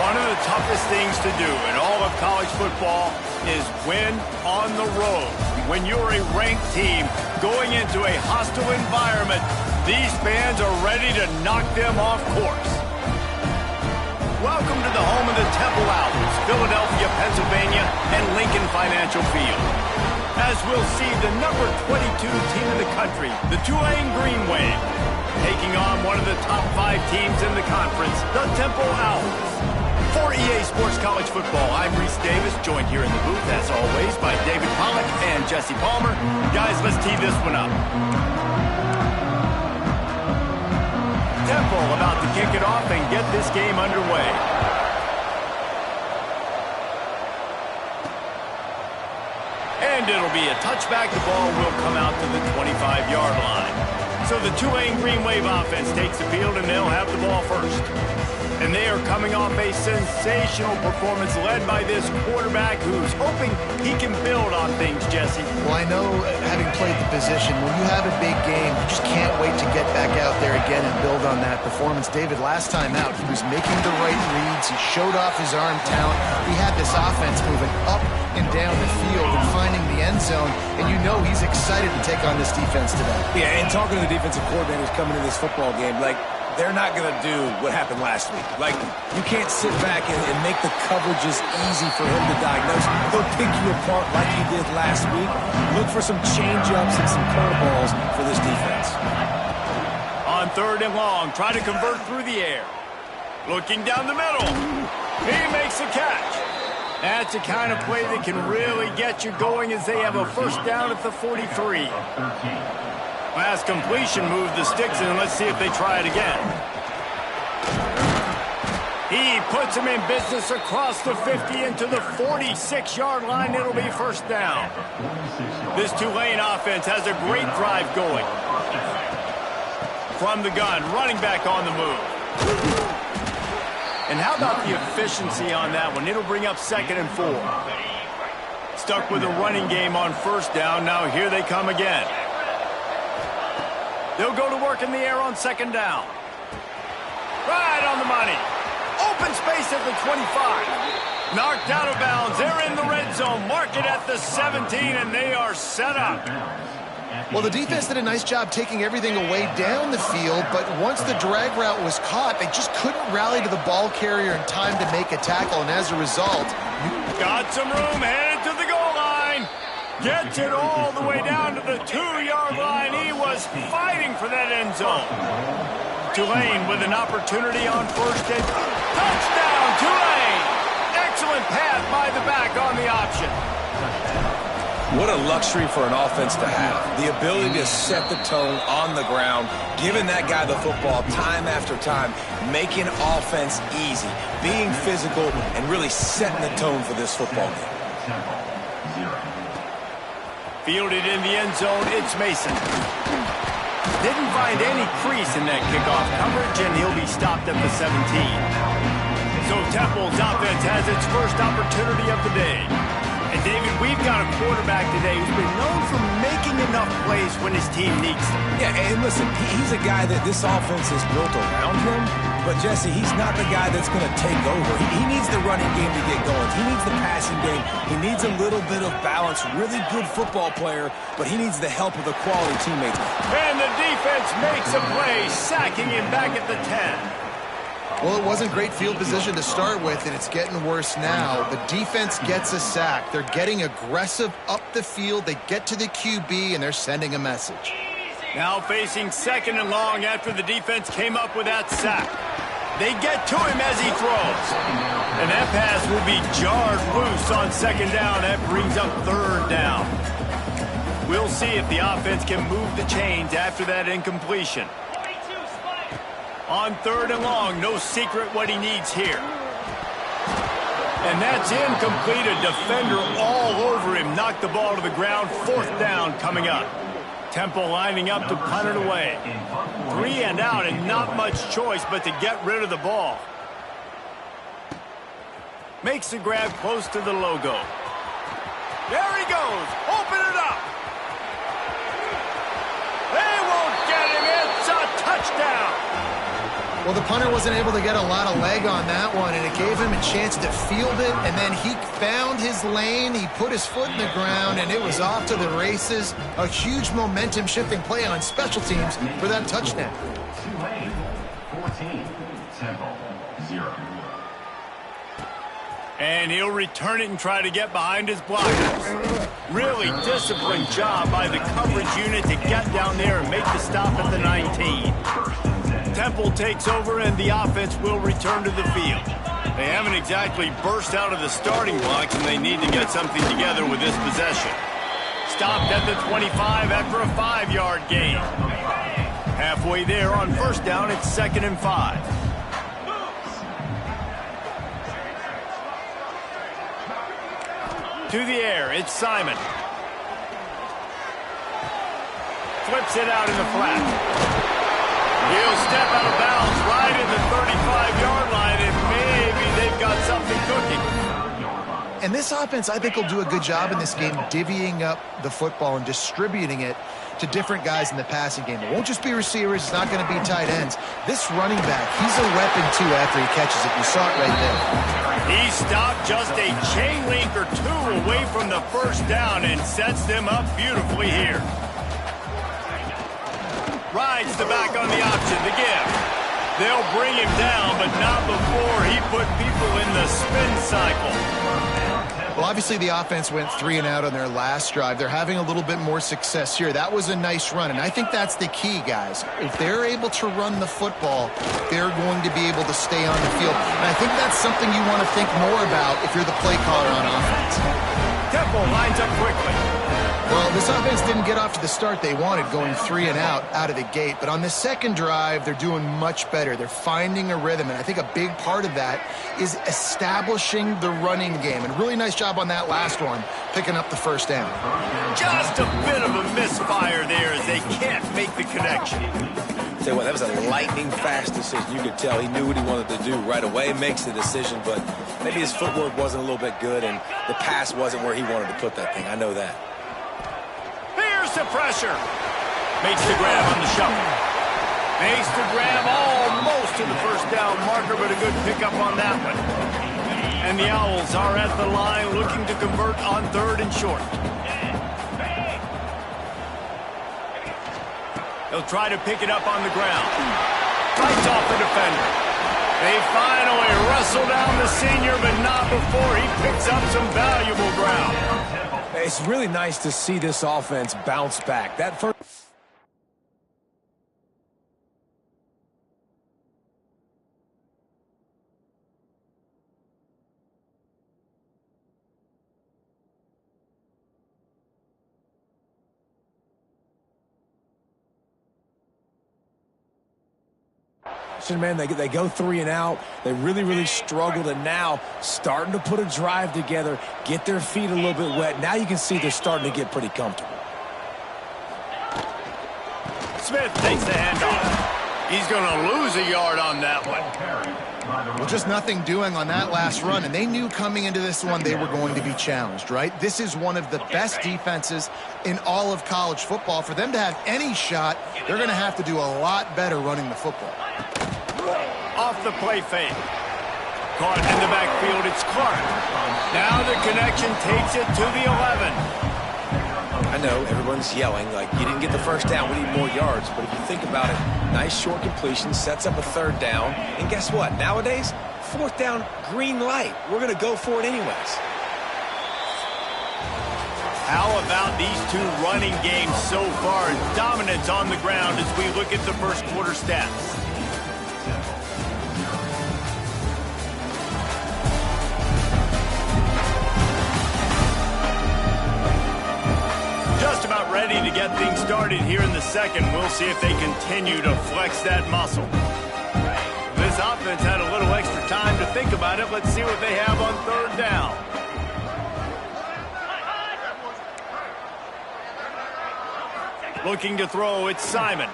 One of the toughest things to do in all of college football is win on the road. When you're a ranked team going into a hostile environment, these fans are ready to knock them off course. Welcome to the home of the Temple Owls, Philadelphia, Pennsylvania, and Lincoln Financial Field. As we'll see the number 22 team in the country, the Tulane Green Wave, taking on one of the top 5 teams in the conference, the Temple Owls. For EA Sports College Football, I'm Reese Davis, joined here in the booth, as always, by David Pollack and Jesse Palmer. Guys, let's tee this one up. Temple about to kick it off and get this game underway. And it'll be a touchback. The ball will come out to the 25-yard line. So the Tulane Green Wave offense takes the field, and they'll have the ball first. And they are coming off a sensational performance led by this quarterback who's hoping he can build on things, Jesse. Well, I know, having played the position, when you have a big game, you just can't wait to get back out there again and build on that performance. David, last time out, he was making the right reads. He showed off his arm talent. He had this offense moving up and down the field and finding the end zone, and you know he's excited to take on this defense today. Yeah, and talking to the defensive coordinators coming to this football game, like, they're not going to do what happened last week. Like, you can't sit back and make the coverages easy for him to diagnose. He'll pick you apart like he did last week. Look for some change-ups and some curveballs for this defense. On 3rd and long, try to convert through the air. Looking down the middle. He makes a catch. That's the kind of play that can really get you going as they have a first down at the 43. Last completion moved the sticks in. Let's see if they try it again. He puts him in business across the 50 into the 46-yard line. It'll be first down. This Tulane offense has a great drive going. From the gun, running back on the move. And how about the efficiency on that one? It'll bring up 2nd and 4. Stuck with a running game on first down. Now here they come again. They'll go to work in the air on 2nd down. Right on the money. Open space at the 25. Knocked out of bounds. They're in the red zone. Mark it at the 17, and they are set up. Well, the defense did a nice job taking everything away down the field, but once the drag route was caught, they just couldn't rally to the ball carrier in time to make a tackle, and as a result... Got some room, headed to the goal line. Gets it all the way down to the 2-yard line. He was fighting for that end zone. Tulane with an opportunity on 1st and... Touchdown, Tulane! Excellent pass by the back on the option. What a luxury for an offense to have. The ability to set the tone on the ground, giving that guy the football time after time, making offense easy, being physical, and really setting the tone for this football game. Fielded in the end zone, it's Mason. Didn't find any crease in that kickoff coverage, and he'll be stopped at the 17. So Temple's offense has its first opportunity of the day. And David, we've got a quarterback today who's been known for making enough plays when his team needs them. Yeah, and listen, he's a guy that this offense is built around him, but Jesse, he's not the guy that's going to take over. He needs the running game to get going. He needs the passing game. He needs a little bit of balance. Really good football player, but he needs the help of the quality teammates. And the defense makes a play, sacking him back at the 10. Well, it wasn't great field position to start with, and it's getting worse now. The defense gets a sack. They're getting aggressive up the field. They get to the QB, and they're sending a message. Now facing 2nd and long after the defense came up with that sack. They get to him as he throws. And that pass will be jarred loose on 2nd down. That brings up 3rd down. We'll see if the offense can move the chains after that incompletion. On 3rd and long, no secret what he needs here. And that's incomplete. A defender all over him. Knocked the ball to the ground. 4th down coming up. Temple lining up to punt it away. 3 and out, and not much choice but to get rid of the ball. Makes the grab close to the logo. There he goes. Open it up. They won't get him. It's a touchdown. Well, the punter wasn't able to get a lot of leg on that one, and it gave him a chance to field it, and then he found his lane, he put his foot in the ground, and it was off to the races. A huge momentum-shifting play on special teams for that touchdown. Tulane, 14, Temple, 0. And he'll return it and try to get behind his blockers. Really disciplined job by the coverage unit to get down there and make the stop at the 19. Temple takes over and the offense will return to the field. They haven't exactly burst out of the starting blocks and they need to get something together with this possession. Stopped at the 25 after a 5-yard gain. Halfway there on first down, it's 2nd and 5. To the air, it's Simon. Flips it out in the flat. He'll step out of bounds right in the 35-yard line, and maybe they've got something cooking. And this offense, I think, will do a good job in this game divvying up the football and distributing it to different guys in the passing game. It won't just be receivers. It's not going to be tight ends. This running back, he's a weapon, too, after he catches it. You saw it right there. He stopped just a chain link or two away from the first down and sets them up beautifully here. Rides the back on the option, the give. They'll bring him down, but not before he put people in the spin cycle. Well, obviously the offense went 3 and out on their last drive. They're having a little bit more success here. That was a nice run, and I think that's the key, guys. If they're able to run the football, they're going to be able to stay on the field. And I think that's something you want to think more about if you're the play caller on offense. Temple lines up quickly. Well, this offense didn't get off to the start they wanted, going 3 and out of the gate. But on the second drive, they're doing much better. They're finding a rhythm, and I think a big part of that is establishing the running game. And really nice job on that last one, picking up the first down. Just a bit of a misfire there as they can't make the connection. Tell you what, that was a lightning-fast decision. You could tell he knew what he wanted to do right away, makes the decision, but maybe his footwork wasn't a little bit good, and the pass wasn't where he wanted to put that thing. I know that. Here's the pressure. Makes the grab on the shuffle. Makes the grab almost to the first down marker, but a good pickup on that one. And the Owls are at the line looking to convert on 3rd and short. He'll try to pick it up on the ground. Fights off the defender. They finally wrestle down the senior, but not before he picks up some valuable ground. It's really nice to see this offense bounce back. That first... Man, they go 3 and out. They really struggled, and now starting to put a drive together, get their feet a little bit wet. Now you can see they're starting to get pretty comfortable. Smith takes the handoff. He's going to lose a yard on that one. Well, just nothing doing on that last run, and they knew coming into this one they were going to be challenged, right? This is one of the best defenses in all of college football. For them to have any shot, they're going to have to do a lot better running the football. Off the play fake. Caught in the backfield, it's Clark. Now the connection takes it to the 11. I know everyone's yelling like you didn't get the first down, we need more yards, but if you think about it, nice short completion, sets up a 3rd down, and guess what? Nowadays, 4th down, green light. We're going to go for it anyways. How about these two running games so far? Dominance on the ground as we look at the first quarter stats. Just about ready to get things started here in the second. We'll see if they continue to flex that muscle. This offense had a little extra time to think about it. Let's see what they have on 3rd down. Looking to throw, it's Simon.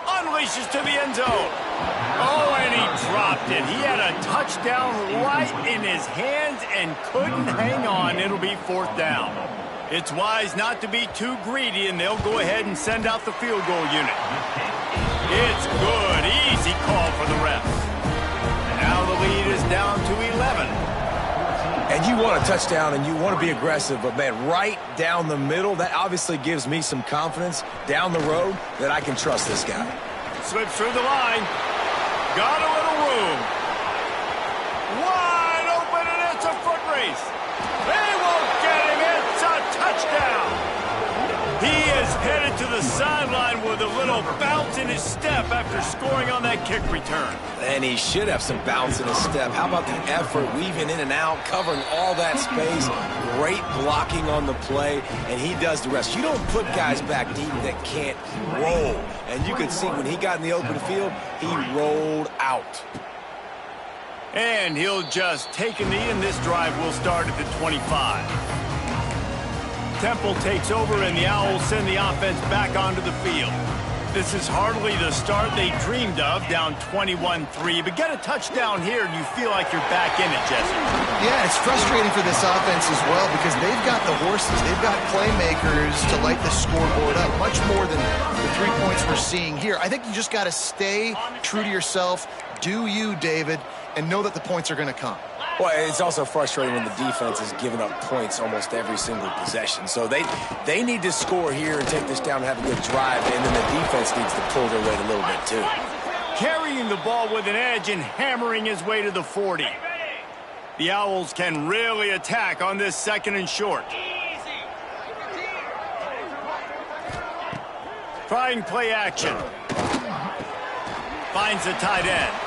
Unleashes to the end zone. Oh, and he dropped it. He had a touchdown right in his hands and couldn't hang on. It'll be 4th down. It's wise not to be too greedy, and they'll go ahead and send out the field goal unit. It's good. Easy call for the refs. And now the lead is down to 11. And you want a touchdown and you want to be aggressive, but, man, right down the middle, that obviously gives me some confidence down the road that I can trust this guy. Slips through the line. Got a little room. Wide open, and it's a foot race. They won't get him. It's a touchdown. He is headed to the sideline with a little bounce in his step after scoring on that kick return. And he should have some bounce in his step. How about the effort, weaving in and out, covering all that space, great blocking on the play, and he does the rest. You don't put guys back deep that can't roll. And you could see when he got in the open field, he rolled out. And he'll just take a knee, and this drive will start at the 25. Temple takes over, and the Owls send the offense back onto the field. This is hardly the start they dreamed of, down 21-3, but get a touchdown here, and you feel like you're back in it, Jesse. Yeah, it's frustrating for this offense as well because they've got the horses. They've got playmakers to light the scoreboard up, much more than the 3 points we're seeing here. I think you just got to stay true to yourself, do you, David, and know that the points are going to come. Well, it's also frustrating when the defense is giving up points almost every single possession. So they need to score here and take this down and have a good drive, and then the defense needs to pull their weight a little bit too. Carrying the ball with an edge and hammering his way to the 40. The Owls can really attack on this second and short. Trying play action. Finds the tight end.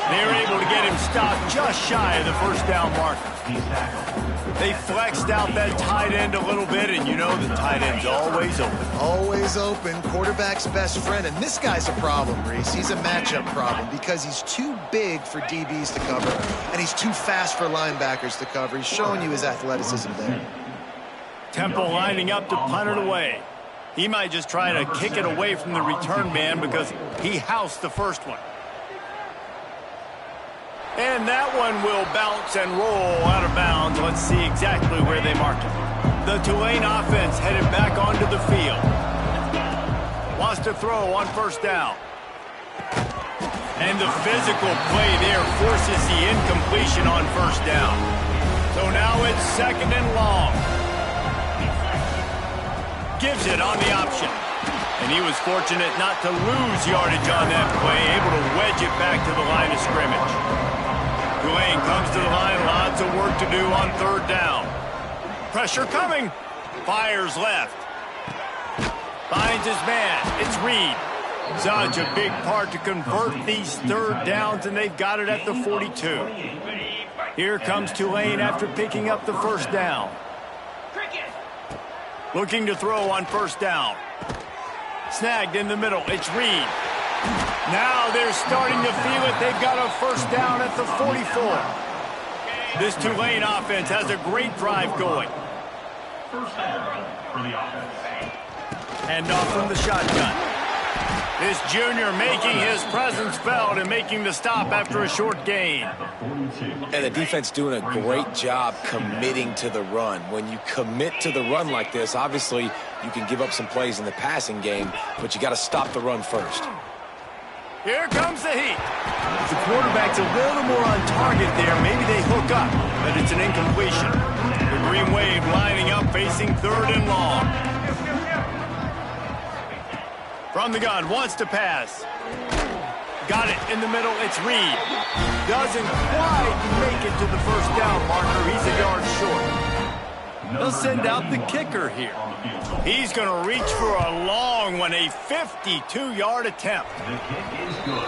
They're able to get him stopped just shy of the first down marker. They flexed out that tight end a little bit, and you know the tight end's always open. Always open, quarterback's best friend, and this guy's a problem, Reese. He's a matchup problem because he's too big for DBs to cover, and he's too fast for linebackers to cover. He's showing you his athleticism there. Temple lining up to punt it away. He might just try to kick it away from the return man because he housed the first one. And that one will bounce and roll out of bounds. Let's see exactly where they mark it. The Tulane offense headed back onto the field. Wants to throw on first down. And the physical play there forces the incompletion on first down. So now it's second and long. Gives it on the option. And he was fortunate not to lose yardage on that play, able to wedge it back to the line of scrimmage. Tulane comes to the line, lots of work to do on third down. Pressure coming. Fires left. Finds his man. It's Reed. Such a big part to convert these third downs, and they've got it at the 42. Here comes Tulane after picking up the first down. Looking to throw on first down. Snagged in the middle. It's Reed. Now they're starting to feel it. They've got a first down at the 44. This Tulane offense has a great drive going. First down for the offense. And off from the shotgun. This junior making his presence felt and making the stop after a short gain. And the defense doing a great job committing to the run. When you commit to the run like this, obviously you can give up some plays in the passing game, but you got to stop the run first. Here comes the heat. If the quarterback's a little more on target there, maybe they hook up, but it's an incompletion. The Green Wave lining up, facing third and long. From the gun, wants to pass. Got it in the middle, it's Reed. Doesn't quite make it to the first down marker. He's a yard short. They'll send out the kicker here. He's going to reach for a long one, a 52-yard attempt.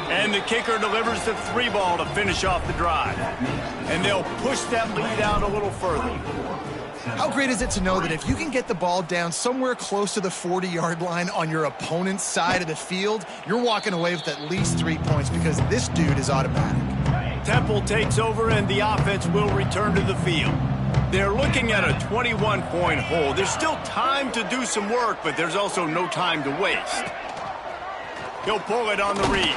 And the kicker delivers the 3-ball to finish off the drive. And they'll push that lead out a little further. How great is it to know that if you can get the ball down somewhere close to the 40-yard line on your opponent's side of the field, you're walking away with at least 3 points because this dude is automatic. Temple takes over and the offense will return to the field. They're looking at a 21-point hole. There's still time to do some work, but there's also no time to waste. He'll pull it on the read.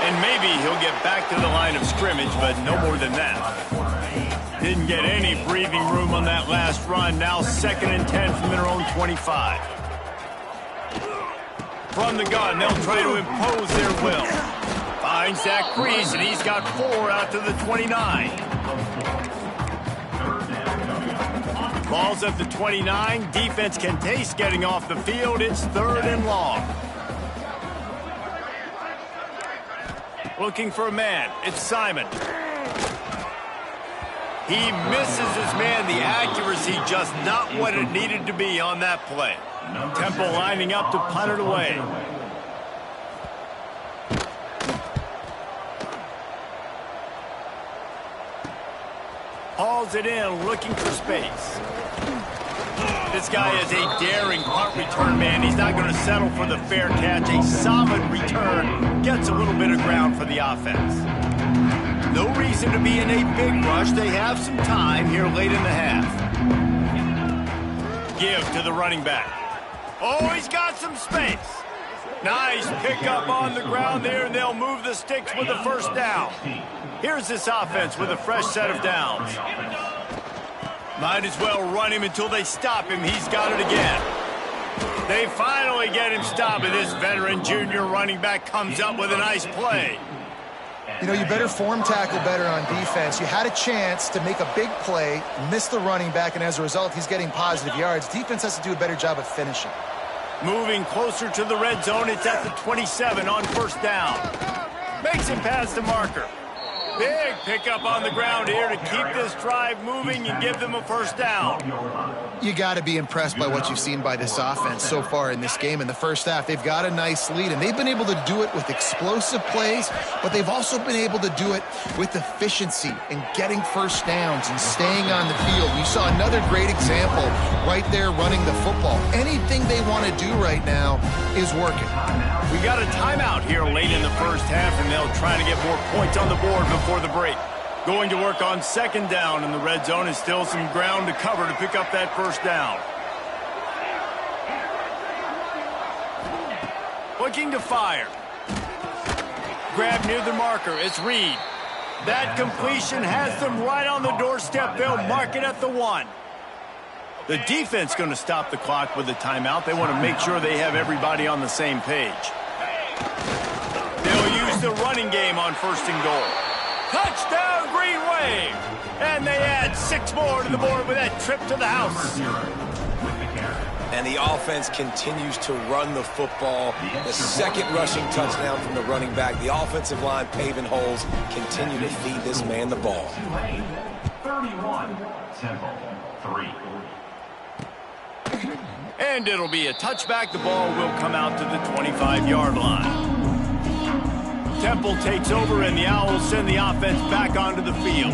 And maybe he'll get back to the line of scrimmage, but no more than that. Didn't get any breathing room on that last run. Now 2nd and 10 from their own 25. From the gun, they'll try to impose their will. Finds that crease, and he's got 4 out to the 29. Ball's at the 29. Defense can taste getting off the field. It's 3rd and long. Looking for a man. It's Simon. He misses his man. The accuracy just not what it needed to be on that play. Temple lining up to punt it away. Hauls it in, looking for space. This guy is a daring punt return man. He's not going to settle for the fair catch. A solid return gets a little bit of ground for the offense. No reason to be in a big rush. They have some time here late in the half. Give to the running back. Oh, he's got some space. Nice pickup on the ground there, and they'll move the sticks with the first down. Here's this offense with a fresh set of downs. Might as well run him until they stop him. He's got it again. They finally get him stopped, and this veteran junior running back comes up with a nice play. You know, you better form tackle better on defense. You had a chance to make a big play, miss the running back, and as a result, he's getting positive yards. Defense has to do a better job of finishing. Moving closer to the red zone, it's at the 27 on first down. Makes it past the marker. Big pickup on the ground here to keep this drive moving and give them a first down. You got to be impressed by what you've seen by this offense so far in this game. In the first half, they've got a nice lead, and they've been able to do it with explosive plays, but they've also been able to do it with efficiency and getting first downs and staying on the field. You saw another great example right there running the football. Anything they want to do right now is working. We got a timeout here late in the first half, and they'll try to get more points on the board before the break. Going to work on second down in the red zone, and still some ground to cover to pick up that first down. Looking to fire. Grab near the marker. It's Reed. That completion has them right on the doorstep. They'll mark it at the 1. The defense going to stop the clock with a timeout. They want to make sure they have everybody on the same page. They'll use the running game on first and goal. Touchdown, Green Wave! And they add 6 more to the board with that trip to the house. And the offense continues to run the football. The second rushing touchdown from the running back. The offensive line paving holes. Continue to feed this man the ball. 31, Temple, 3. And it'll be a touchback. The ball will come out to the 25-yard line. Temple takes over, and the Owls send the offense back onto the field.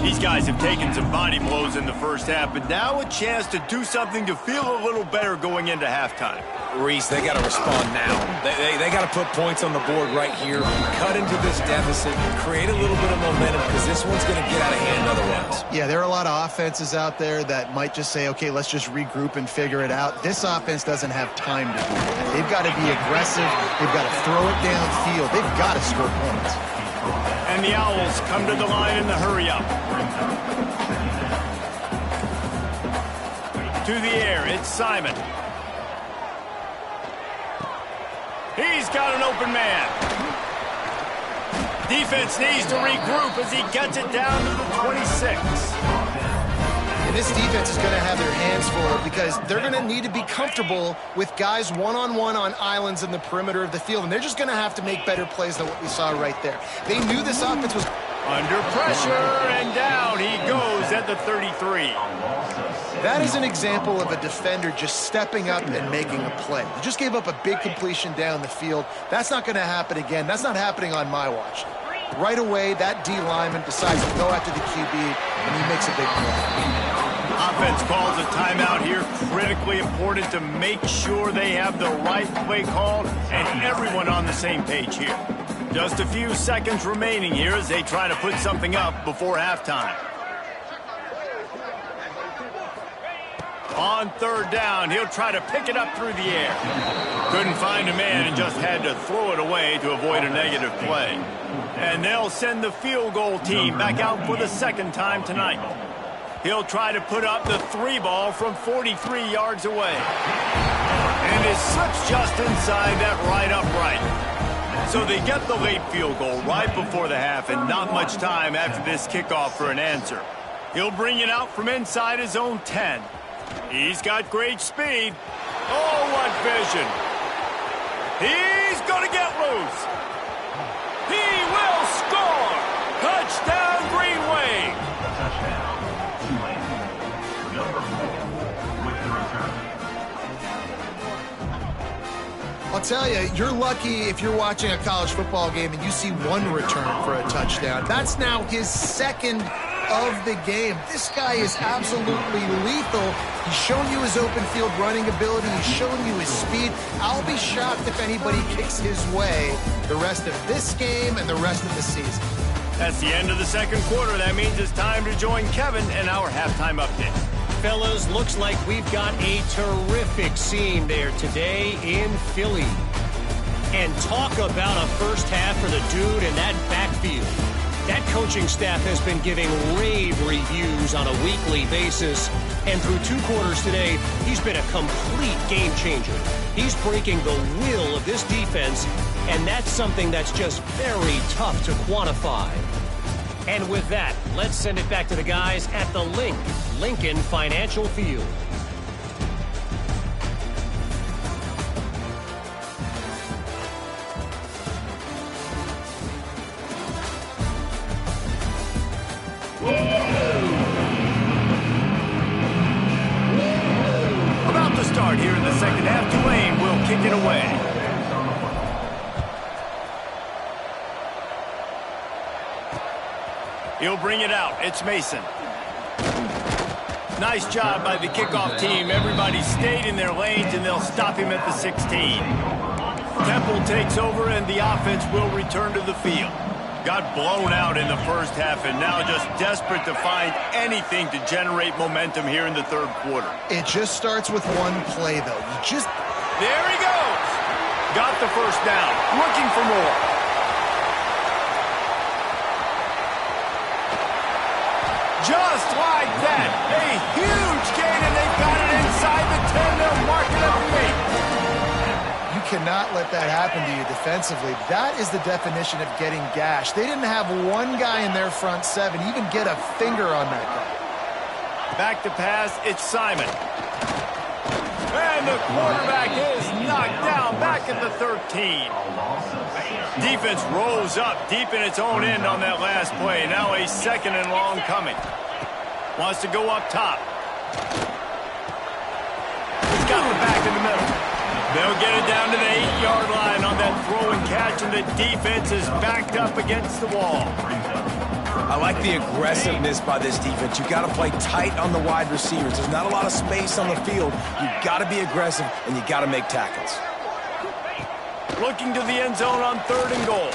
These guys have taken some body blows in the first half, but now a chance to do something to feel a little better going into halftime. Reese, they got to respond now. They got to put points on the board right here, cut into this deficit, create a little bit of momentum, because this one's going to get out of hand otherwise. Yeah, there are a lot of offenses out there that might just say, okay, let's just regroup and figure it out. This offense doesn't have time to do that. They've got to be aggressive. They've got to throw it downfield. They've got to score points. And the Owls come to the line in the hurry-up. To the air, it's Simon. He's got an open man. Defense needs to regroup as he gets it down to the 26. And this defense is going to have their hands full because they're going to need to be comfortable with guys one-on-one on islands in the perimeter of the field, and they're just going to have to make better plays than what we saw right there. They knew this offense was under pressure, and down he goes at the 33. That is an example of a defender just stepping up and making a play. He just gave up a big completion down the field. That's not going to happen again. That's not happening on my watch. Right away, that D lineman decides to go after the QB, and he makes a big play. Offense calls a timeout here. Critically important to make sure they have the right play called and everyone on the same page here. Just a few seconds remaining here as they try to put something up before halftime. On third down, he'll try to pick it up through the air. Couldn't find a man and just had to throw it away to avoid a negative play. And they'll send the field goal team back out for the second time tonight. He'll try to put up the 3 ball from 43 yards away. And it slips just inside that right upright. So they get the late field goal right before the half and not much time after this kickoff for an answer. He'll bring it out from inside his own 10. He's got great speed. Oh, what vision. He's going to get loose. He will score. Touchdown, Green Wave. Touchdown, Tulane. Number 4 with the return. I'll tell you, you're lucky if you're watching a college football game and you see one return for a touchdown. That's now his second of the game. This guy is absolutely lethal. He's shown you his open field running ability. He's shown you his speed. I'll be shocked if anybody kicks his way the rest of this game and the rest of the season. That's the end of the second quarter. That means it's time to join Kevin and our halftime update. Fellas, looks like we've got a terrific scene there today in Philly. And talk about a first half for the dude in that backfield. That coaching staff has been giving rave reviews on a weekly basis. And through 2 quarters today, he's been a complete game changer. He's breaking the will of this defense, and that's something that's just very tough to quantify. And with that, let's send it back to the guys at the Lincoln Financial Field. About to start here in the second half, Tulane will kick it away. He'll bring it out. It's Mason. Nice job by the kickoff team. Everybody stayed in their lanes, and they'll stop him at the 16. Temple takes over, and the offense will return to the field. Got blown out in the first half, and now just desperate to find anything to generate momentum here in the third quarter. It just starts with one play, though. There he goes. Got the first down. Looking for more. Just like that, a huge gain, and they've got it inside the 10. They'll mark it at the 8. You cannot let that happen to you defensively. That is the definition of getting gashed. They didn't have one guy in their front 7 even get a finger on that guy. Back to pass, it's Simon. And the quarterback is knocked down back at the 13. Defense rolls up deep in its own end on that last play. Now a second and long coming. Wants to go up top. He's got the back in the middle. They'll get it down to the 8-yard line on that throw and catch, and the defense is backed up against the wall. I like the aggressiveness by this defense. You got to play tight on the wide receivers. There's not a lot of space on the field. You got to be aggressive, and you got to make tackles. Looking to the end zone on 3rd and goal.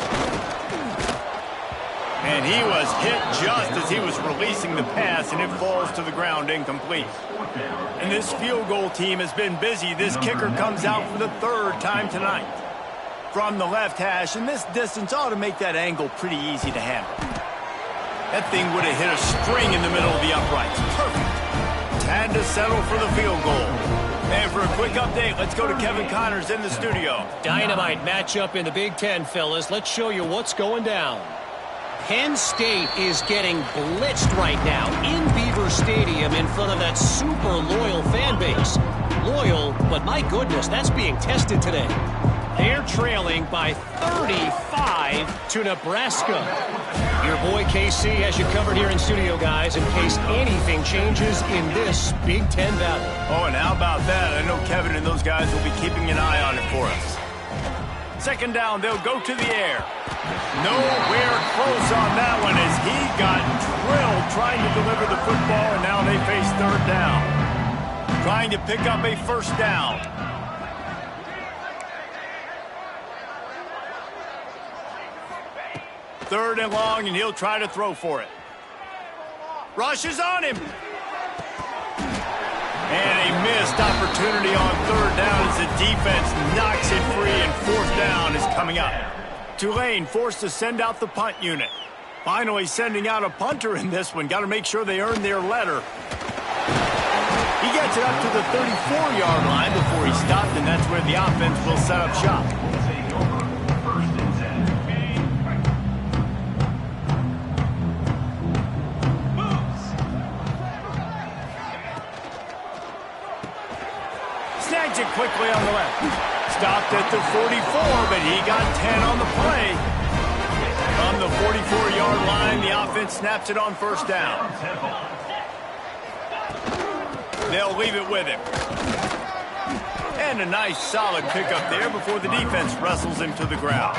And he was hit just as he was releasing the pass, and it falls to the ground incomplete. And this field goal team has been busy. This kicker comes out for the 3rd time tonight. From the left hash, and this distance ought to make that angle pretty easy to handle. That thing would have hit a string in the middle of the uprights. Perfect. Had to settle for the field goal. And for a quick update, let's go to Kevin Connors in the studio. Dynamite matchup in the Big Ten, fellas. Let's show you what's going down. Penn State is getting blitzed right now in Beaver Stadium in front of that super loyal fan base. Loyal, but my goodness, that's being tested today. They're trailing by 35 to Nebraska. Your boy KC has you covered here in studio, guys, in case anything changes in this Big Ten battle. Oh, and how about that? I know Kevin and those guys will be keeping an eye on it for us. Second down, they'll go to the air. Nowhere close on that one as he got drilled trying to deliver the football, and now they face 3rd down. Trying to pick up a 1st down. Third and long, and he'll try to throw for it. Rush is on him. And a missed opportunity on 3rd down as the defense knocks it free, and 4th down is coming up. Tulane forced to send out the punt unit. Finally sending out a punter in this one. Got to make sure they earn their letter. He gets it up to the 34-yard line before he stopped, and that's where the offense will set up shop. Snags it quickly on the left. Stopped at the 44, but he got 10 on the play. From the 44-yard line, the offense snaps it on first down. They'll leave it with him. And a nice solid pickup there before the defense wrestles him to the ground.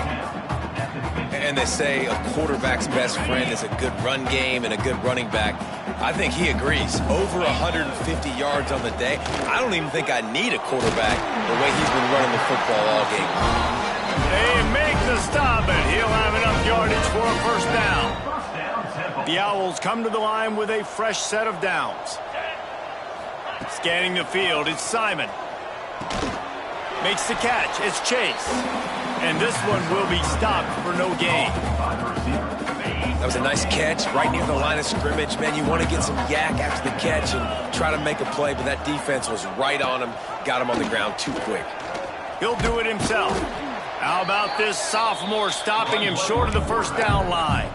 And they say a quarterback's best friend is a good run game and a good running back. I think he agrees. Over 150 yards on the day. I don't even think I need a quarterback the way he's been running the football all game. They make the stop, and he'll have enough yardage for a first down. The Owls come to the line with a fresh set of downs. Scanning the field, it's Simon. Makes the catch, it's Chase. And this one will be stopped for no gain. That was a nice catch right near the line of scrimmage. Man, you want to get some yak after the catch and try to make a play, but that defense was right on him. Got him on the ground too quick. He'll do it himself. How about this sophomore stopping him short of the first down line?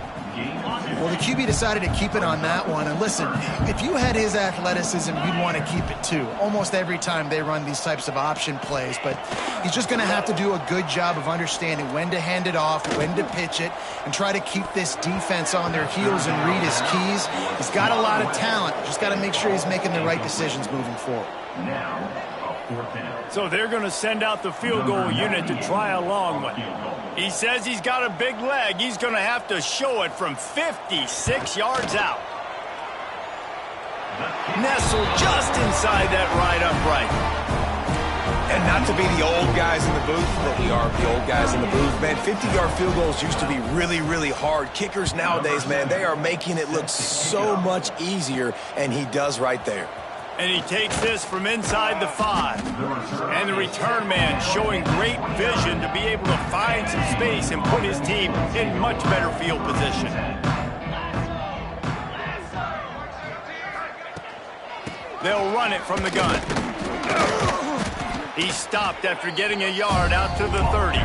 Well, the QB decided to keep it on that one. And listen, if you had his athleticism, you'd want to keep it too. Almost every time they run these types of option plays. But he's just going to have to do a good job of understanding when to hand it off, when to pitch it, and try to keep this defense on their heels and read his keys. He's got a lot of talent. Just got to make sure he's making the right decisions moving forward. So they're going to send out the field goal unit to try a long one. He says he's got a big leg. He's going to have to show it from 56 yards out. Nestled just inside that right upright. And not to be the old guys in the booth, but we are the old guys in the booth, man. 50-yard field goals used to be really, really hard. Kickers nowadays, man, they are making it look so much easier, and he does right there. And he takes this from inside the 5. And the return man showing great vision to be able to find some space and put his team in much better field position. They'll run it from the gun. He stopped after getting a yard out to the 30.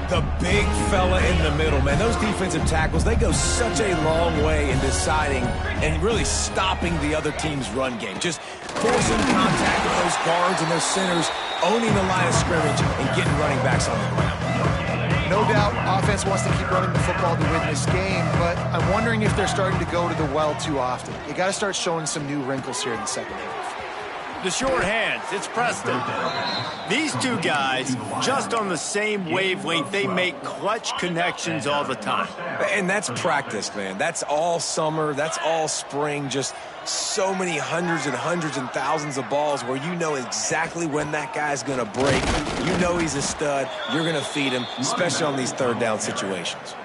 The big fella in the middle, man. Those defensive tackles, they go such a long way in deciding and really stopping the other team's run game. Just forcing contact with those guards and those centers, owning the line of scrimmage, and getting running backs on the ground. No doubt, offense wants to keep running the football to win this game, but I'm wondering if they're starting to go to the well too often. You got to start showing some new wrinkles here in the second half. The short hands, it's Preston. These two guys, just on the same wavelength, they make clutch connections all the time. And that's practice, man. That's all summer. That's all spring. Just so many hundreds and thousands of balls where you know exactly when that guy's going to break. You know he's a stud. You're going to feed him, especially on these third down situations.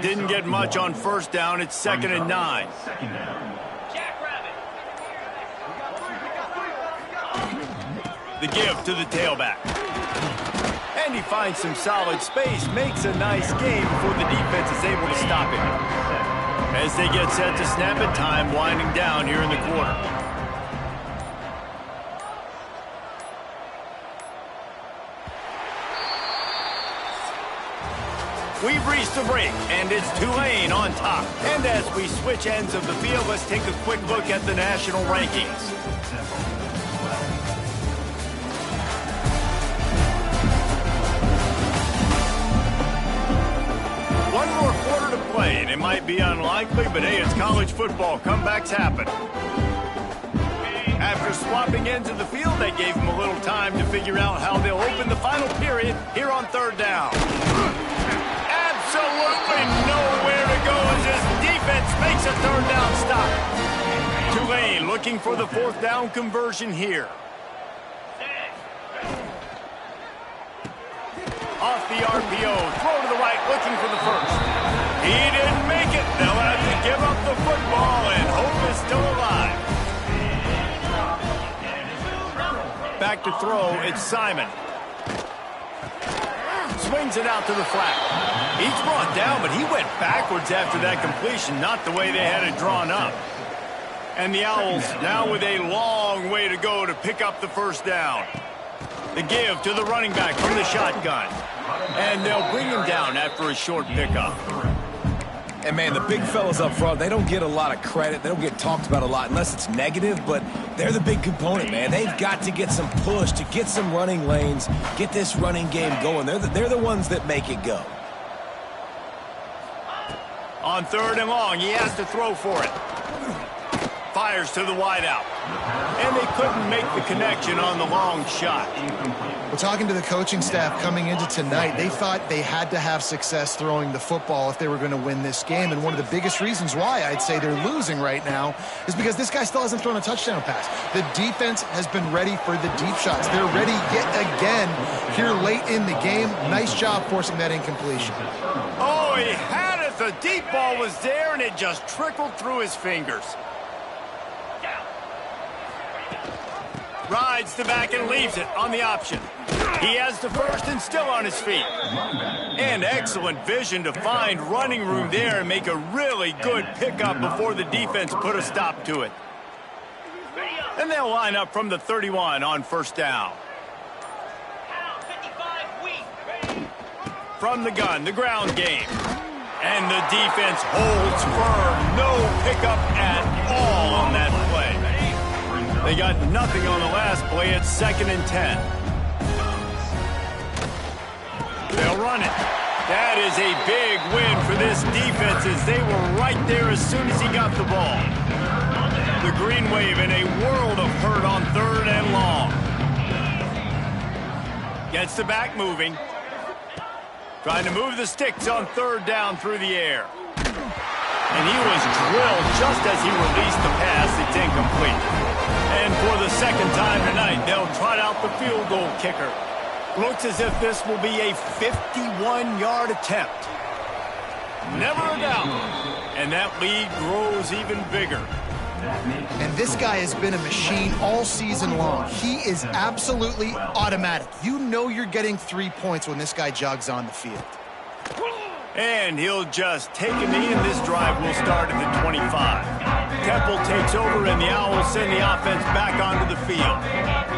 Didn't get much on first down. It's 2nd and 9. The give to the tailback. And he finds some solid space, makes a nice game before the defense is able to stop him. As they get set to snap it, time winding down here in the quarter. We've reached the break, and it's Tulane on top. And as we switch ends of the field, let's take a quick look at the national rankings. One more quarter to play, and it might be unlikely, but hey, it's college football. Comebacks happen. After swapping ends of the field, they gave them a little time to figure out how they'll open the final period here on third down. Absolutely nowhere to go as this defense makes a third down stop. Tulane looking for the fourth down conversion here. Off the RPO, throw to the right, looking for the first. He didn't make it. They'll have to give up the football, and hope is still alive. Back to throw, it's Simon. swings it out to the flat. He's brought down, but he went backwards after that completion, not the way they had it drawn up. And the Owls now with a long way to go to pick up the first down. The give to the running back from the shotgun. And they'll bring him down after a short pickup. And, man, the big fellas up front, they don't get a lot of credit. They don't get talked about a lot unless it's negative, but they're the big component, man. They've got to get some push, to get some running lanes, get this running game going. They're the ones that make it go. On 3rd and long, he has to throw for it. Fires to the wideout. And they couldn't make the connection on the long shot. Well, talking to the coaching staff coming into tonight, they thought they had to have success throwing the football if they were going to win this game. And one of the biggest reasons why I'd say they're losing right now is because this guy still hasn't thrown a touchdown pass. The defense has been ready for the deep shots. They're ready yet again here late in the game. Nice job forcing that incompletion. Oh, he had it. The deep ball was there, and it just trickled through his fingers. Rides the back and leaves it on the option. He has the first and still on his feet. And excellent vision to find running room there and make a really good pickup before the defense put a stop to it. And they'll line up from the 31 on first down. From the gun, the ground game. And the defense holds firm. No pickup at all on that play. They got nothing on the last play. It's 2nd and 10. They'll run it. That is a big win for this defense as they were right there as soon as he got the ball. The Green Wave in a world of hurt on 3rd and long. Gets the back moving. Trying to move the sticks on 3rd down through the air. And he was drilled just as he released the pass. It's incomplete. And for the second time tonight, they'll trot out the field goal kicker. Looks as if this will be a 51-yard attempt. Never a doubt. And that lead grows even bigger. And this guy has been a machine all season long. He is absolutely automatic. You know you're getting 3 points when this guy jogs on the field. And he'll just take a knee, and this drive will start at the 25. Temple takes over, and the Owls send the offense back onto the field.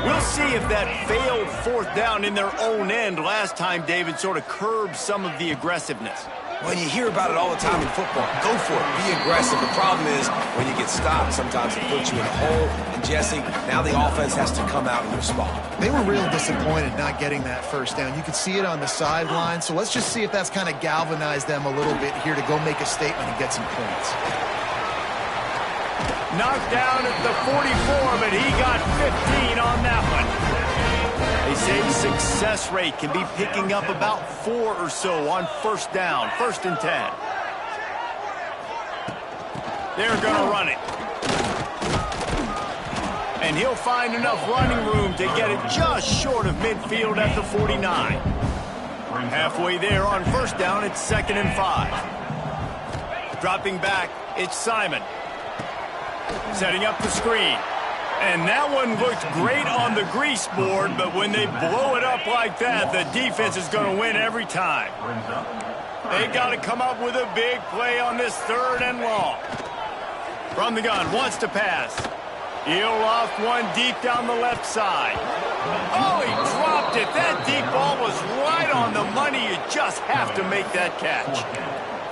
We'll see if that failed 4th down in their own end last time, David, sort of curbed some of the aggressiveness. Well, you hear about it all the time in football. Go for it. Be aggressive. The problem is when you get stopped, sometimes it puts you in a hole. And, Jesse, now the offense has to come out and respond. They were real disappointed not getting that first down. You could see it on the sideline. So let's just see if that's kind of galvanized them a little bit here to go make a statement and get some points. Knocked down at the 44, but he got 15 on that one. They say success rate can be picking up about 4 or so on 1st down, 1st and 10. They're going to run it. And he'll find enough running room to get it just short of midfield at the 49. Halfway there on 1st down, it's 2nd and 5. Dropping back, it's Simon. Setting up the screen. And that one looked great on the grease board, but when they blow it up like that, the defense is going to win every time. They got to come up with a big play on this 3rd and long. From the gun, wants to pass. He'll loft one deep down the left side. Oh, he dropped it. That deep ball was right on the money. You just have to make that catch.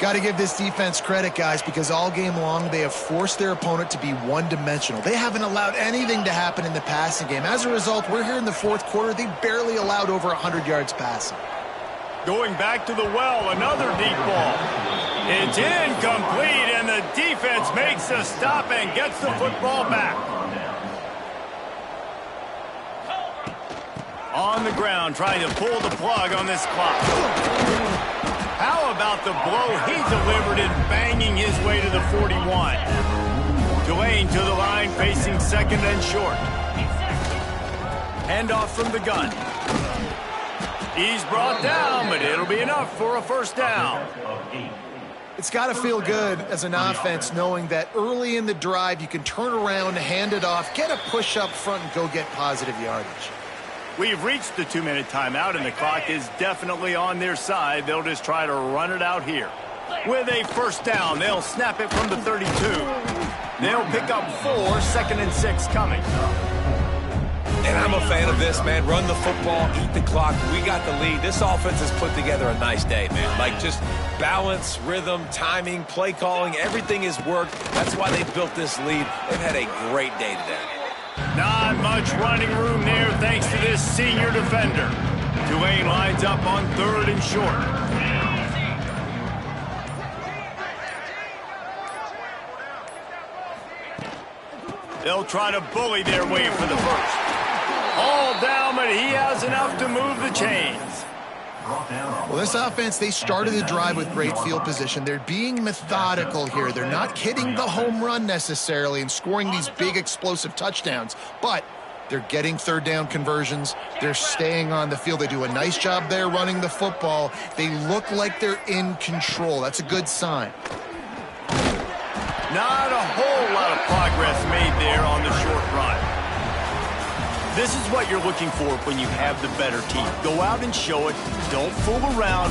Got to give this defense credit, guys, because all game long they have forced their opponent to be one-dimensional. They haven't allowed anything to happen in the passing game. As a result, we're here in the 4th quarter. They barely allowed over 100 yards passing. Going back to the well, another deep ball. It's incomplete, and the defense makes the stop and gets the football back. On the ground, trying to pull the plug on this clock. How about the blow he delivered in banging his way to the 41? Tulane to the line, facing 2nd and short. Handoff from the gun. He's brought down, but it'll be enough for a 1st down. It's got to feel good as an offense knowing that early in the drive you can turn around, hand it off, get a push up front, and go get positive yardage. We've reached the 2-minute timeout, and the clock is definitely on their side. They'll just try to run it out here. With a first down, they'll snap it from the 32. They'll pick up 4, 2nd and 6 coming. And I'm a fan of this, man. Run the football, eat the clock. We got the lead. This offense has put together a nice day, man. Like, just balance, rhythm, timing, play calling, everything has worked. That's why they built this lead. They've had a great day today. Not much running room there thanks to this senior defender. Tulane lines up on 3rd and short. They'll try to bully their way for the first. All down, but he has enough to move the chains. Well, this offense, they started the drive with great field position. They're being methodical here. They're not hitting the home run necessarily and scoring these big explosive touchdowns, but they're getting 3rd down conversions. They're staying on the field. They do a nice job there running the football. They look like they're in control. That's a good sign. Not a whole lot of progress made there on the short run. This is what you're looking for when you have the better team. Go out and show it. Don't fool around.